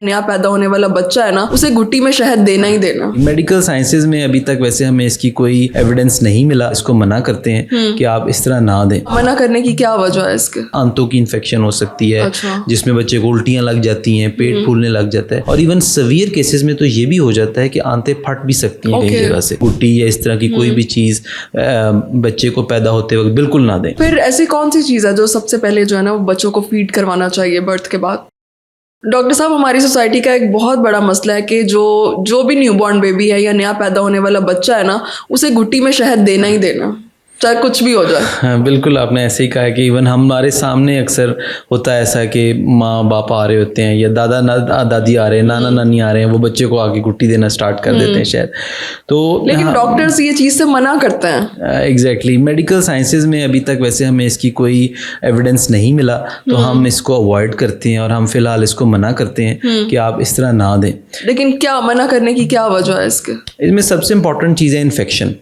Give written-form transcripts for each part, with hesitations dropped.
نیا پیدا ہونے والا بچہ ہے نا, اسے گٹی میں شہد دینا ہی دینا. میڈیکل سائنسز میں ابھی تک ویسے ہمیں اس کی کوئی ایویڈنس نہیں ملا, اس کو منع کرتے ہیں کہ آپ اس طرح نہ دیں. منع کرنے کی کیا وجہ ہے اس کے؟ آنتوں کی انفیکشن ہو سکتی ہے جس میں بچے کو الٹیاں لگ جاتی ہیں, پیٹ پھولنے لگ جاتا ہے, اور ایون سیویئر کیسز میں تو یہ بھی ہو جاتا ہے کہ آنتیں پھٹ بھی سکتی ہیں کئی جگہ سے. گٹی یا اس طرح کی کوئی بھی چیز بچے کو پیدا ہوتے وقت بالکل نہ دیں. پھر ایسی کون سی چیز ہے جو سب سے پہلے جو ہے نا وہ بچوں کو فیڈ کروانا چاہیے برتھ کے بعد؟ ڈاکٹر صاحب, ہماری سوسائٹی کا ایک بہت بڑا مسئلہ ہے کہ جو بھی نیو بورن بیبی ہے یا نیا پیدا ہونے والا بچہ ہے نا, اسے گٹی میں شہد دینا ہی دینا, چاہے کچھ بھی ہو جائے. ہاں بالکل, آپ نے ایسے ہی کہا کہ ایون ہمارے سامنے اکثر ہوتا ہے ایسا کہ ماں باپ آ رہے ہوتے ہیں یا دادا دادی آ رہے ہیں, نانا نانی آ رہے ہیں, وہ بچے کو آگے گٹی دینا سٹارٹ کر دیتے ہیں شاید. تو لیکن ڈاکٹرز یہ چیز سے منع کرتے ہیں. ایگزیکٹلی, میڈیکل سائنسز میں ابھی تک ویسے ہمیں اس کی کوئی ایویڈنس نہیں ملا, تو ہم اس کو اوائڈ کرتے ہیں اور ہم فی الحال اس کو منع کرتے ہیں کہ آپ اس طرح نہ دیں. لیکن کیا منع کرنے کی کیا وجہ ہے اس کے؟ اس میں سب سے امپورٹنٹ چیز ہے انفیکشن.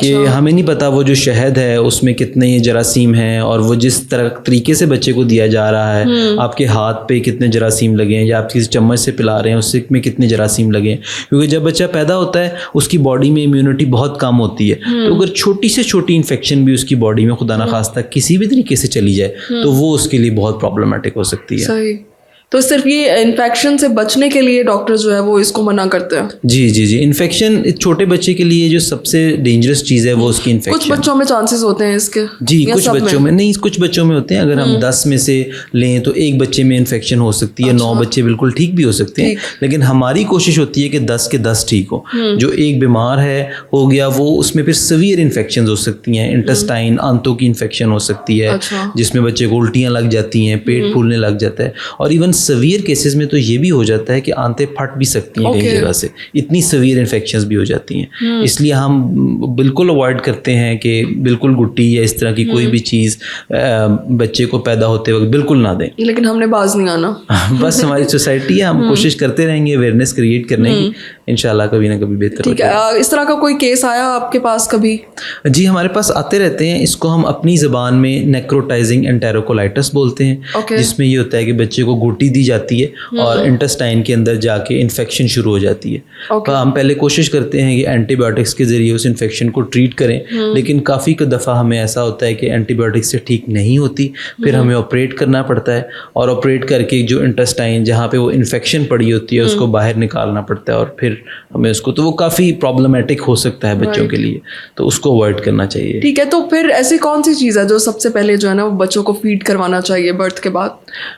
کہ ہمیں نہیں پتا وہ جو شہد ہے اس میں کتنے جراثیم ہیں, اور وہ جس طریقے سے بچے کو دیا جا رہا ہے, آپ کے ہاتھ پہ کتنے جراثیم لگے ہیں, یا آپ کسی چمچ سے پلا رہے ہیں اس میں کتنے جراثیم لگے ہیں. کیونکہ جب بچہ پیدا ہوتا ہے اس کی باڈی میں امیونٹی بہت کم ہوتی ہے, تو اگر چھوٹی سے چھوٹی انفیکشن بھی اس کی باڈی میں خدا نخواستہ کسی بھی طریقے سے چلی جائے تو وہ اس کے لیے بہت پرابلمٹک ہو سکتی ہے. صحیح. تو صرف یہ انفیکشن سے بچنے کے لیے ڈاکٹر جو ہے وہ اس کو منع کرتے ہیں؟ جی, انفیکشن چھوٹے بچے کے لیے جو سب سے ڈینجرس چیز ہے وہ اس کی انفیکشن. کچھ بچوں میں چانسز ہوتے ہیں اس کے؟ جی, کچھ بچوں میں نہیں, کچھ بچوں میں ہوتے ہیں. اگر ہم 10 میں سے لیں تو ایک بچے میں انفیکشن ہو سکتی ہے, 9 بچے بالکل ٹھیک بھی ہو سکتے ہیں. لیکن ہماری کوشش ہوتی ہے کہ 10 کے 10 ٹھیک ہو. جو ایک بیمار ہے ہو گیا وہ اس میں پھر سیویئر انفیکشن ہو سکتی ہیں, انٹسٹائن آنتوں کی انفیکشن ہو سکتی ہے جس میں بچے کو الٹیاں لگ جاتی ہیں, پیٹ پھولنے لگ جاتا ہے, اور ایون سیویئر کیسز میں تو یہ بھی ہو جاتا ہے کہ آنتیں پھٹ بھی سکتی ہیں کئی جگہ سے, اتنی سیویئر انفیکشنز بھی ہو جاتی ہیں. اس لیے ہم بالکل اوائڈ کرتے ہیں کہ بالکل گٹی یا اس طرح کی کوئی بھی چیز بچے کو پیدا ہوتے وقت بالکل نہ دیں. لیکن ہم نے باز نہیں آنا. بس ہماری سوسائٹی ہے, ہم کوشش کرتے رہیں گے اویئرنیس کریٹ کرنے کی, انشاءاللہ کبھی نہ کبھی بہتر. ٹھیک ہے. اس طرح کا کوئی کیس آیا آپ کے پاس کبھی؟ جی, ہمارے پاس آتے رہتے ہیں. اس کو ہم اپنی زبان میں نیکروٹائزنگ انٹیروکولائٹس بولتے ہیں, جس میں یہ ہوتا ہے کہ بچے کو گوٹی دی جاتی ہے اور انٹسٹائن کے اندر جا کے انفیکشن شروع ہو جاتی ہے. ہم پہلے کوشش کرتے ہیں کہ اینٹی بایوٹکس کے ذریعے اس انفیکشن کو ٹریٹ کریں, لیکن کافی دفعہ ہمیں ایسا ہوتا ہے کہ اینٹی بایوٹکس سے ٹھیک نہیں ہوتی, پھر ہمیں آپریٹ کرنا پڑتا ہے, اور آپریٹ کر کے جو انٹسٹائن جہاں پہ وہ انفیکشن پڑی ہوتی ہے اس کو باہر نکالنا پڑتا ہے, اور پھر ہمیں اس کو, تو وہ کافی پرابلمٹک ہو سکتا ہے بچوں کے لیے, تو اس کو اوائڈ کرنا چاہیے. ٹھیک ہے. تو پھر ایسی کون سی چیز ہے جو سب سے پہلے جو ہے نا وہ بچوں کو فیڈ کروانا چاہیے برتھ کے بعد؟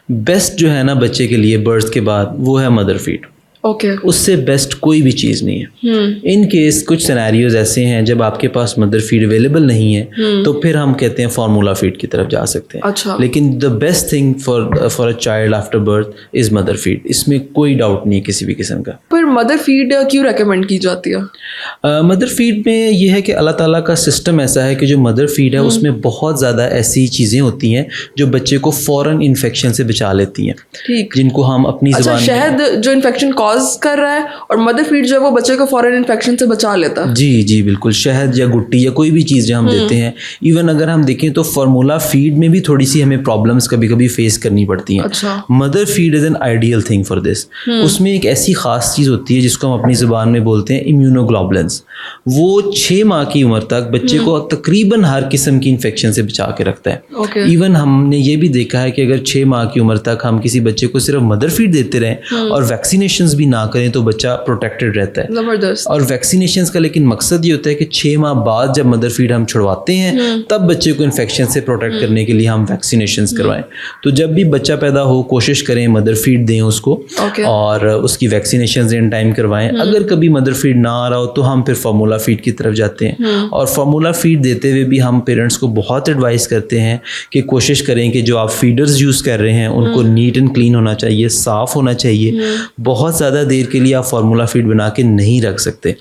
بیسٹ جو ہے نا بچے کے لیے برتھ کے بعد وہ ہے مدر فیڈ. اس سے بیسٹ کوئی بھی چیز نہیں ہے. ان کیس کچھ سینیریوز ایسے ہیں جب آپ کے پاس مدر فیڈ اویلیبل نہیں ہے تو پھر ہم کہتے ہیں فارمولا فیڈ کی طرف جا سکتے ہیں. لیکن the best thing for a child after birth is mother feed, اس میں کوئی ڈاؤٹ نہیں ہے کسی بھی قسم کا. پھر مدر فیڈ کیوں ریکمینڈ کی جاتی ہے؟ مدر فیڈ میں یہ ہے کہ اللہ تعالیٰ کا سسٹم ایسا ہے کہ جو مدر فیڈ ہے اس میں بہت زیادہ ایسی چیزیں ہوتی ہیں جو بچے کو فوراً انفیکشن سے بچا لیتی ہیں, جن کو ہم اپنی زبان. شہد جو انفیکشن کاز کر رہا ہے اور مدر فیڈ جو ہے وہ بچے کو فوراً انفیکشن سے بچا لیتا ہے. جی بالکل. شہد یا گٹی یا کوئی بھی چیز جو ہم دیتے ہیں, ایون اگر ہم دیکھیں تو فارمولا فیڈ میں بھی تھوڑی سی ہمیں پرابلمس کبھی کبھی فیس کرنی پڑتی ہیں. Mother feed is an ideal thing for this. اس میں ایک ایسی خاص چیز ہوتی ہے جس کو ہم اپنی زبان میں بولتے ہیں امیونوگلوبولنس. وہ 6 ماہ کی عمر تک بچے کو تقریباً ہر قسم کی انفیکشن سے بچا کے رکھتا ہے. ایون ہم نے یہ بھی دیکھا ہے کہ اگر 6 ماہ کی عمر تک ہم کسی بچے کو صرف مدر فیڈ دیتے رہیں اور ویکسینیشنز بھی نہ کریں تو بچہ پروٹیکٹڈ رہتا ہے. زبردست. اور ویکسینیشنز کا لیکن مقصد یہ ہوتا ہے کہ 6 ماہ بعد جب مدر فیڈ ہم چھڑواتے ہیں تب بچے کو انفیکشن سے پروٹیکٹ کرنے کے لیے ہم ویکسینیشنز کروائیں. تو جب بھی بچہ پیدا ہو کوشش کریں مدر فیڈ دیں اس کو, اور اس کی ویکسینیشنز ان ٹائم کروائیں. اگر کبھی مدر فیڈ نہ آ رہا ہو تو ہم پھر فارمولا فیڈ کی طرف جاتے ہیں. اور فارمولا فیڈ دیتے ہوئے بھی ہم پیرنٹس کو بہت ایڈوائز کرتے ہیں کہ کوشش کریں کہ جو آپ فیڈرز یوز کر رہے ہیں ان کو نیٹ اینڈ کلین ہونا چاہیے, صاف ہونا چاہیے. بہت زیادہ دیر کے لیے آپ فارمولا فیڈ بنا کے نہیں رکھ سکتے.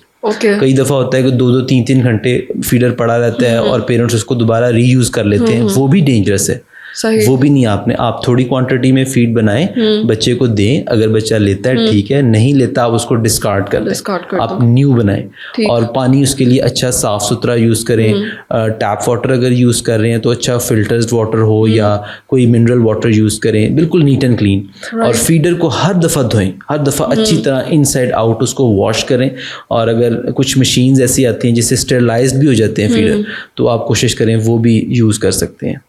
کئی دفعہ ہوتا ہے کہ 2-3 گھنٹے فیڈر پڑا رہتا ہے اور پیرنٹس اس کو دوبارہ ری یوز کر لیتے ہیں, وہ بھی ڈینجرس ہے. صحیح. وہ بھی نہیں آپ تھوڑی کوانٹٹی میں فیڈ بنائیں, بچے کو دیں, اگر بچہ لیتا ہے ٹھیک ہے, نہیں لیتا آپ اس کو ڈسکارڈ کر دیں, آپ نیو بنائیں. اور پانی اس کے لیے اچھا صاف ستھرا یوز کریں. ٹیپ واٹر اگر یوز کر رہے ہیں تو اچھا فلٹرڈ واٹر ہو یا کوئی منرل واٹر یوز کریں, بالکل نیٹ اینڈ کلین. اور فیڈر کو ہر دفعہ دھوئیں, ہر دفعہ اچھی طرح ان سائڈ آؤٹ اس کو واش کریں. اور اگر کچھ مشینز ایسی آتی ہیں جس سے اسٹیرلائزڈ بھی ہو جاتے ہیں فیڈر, تو آپ کوشش کریں وہ بھی یوز کر سکتے ہیں.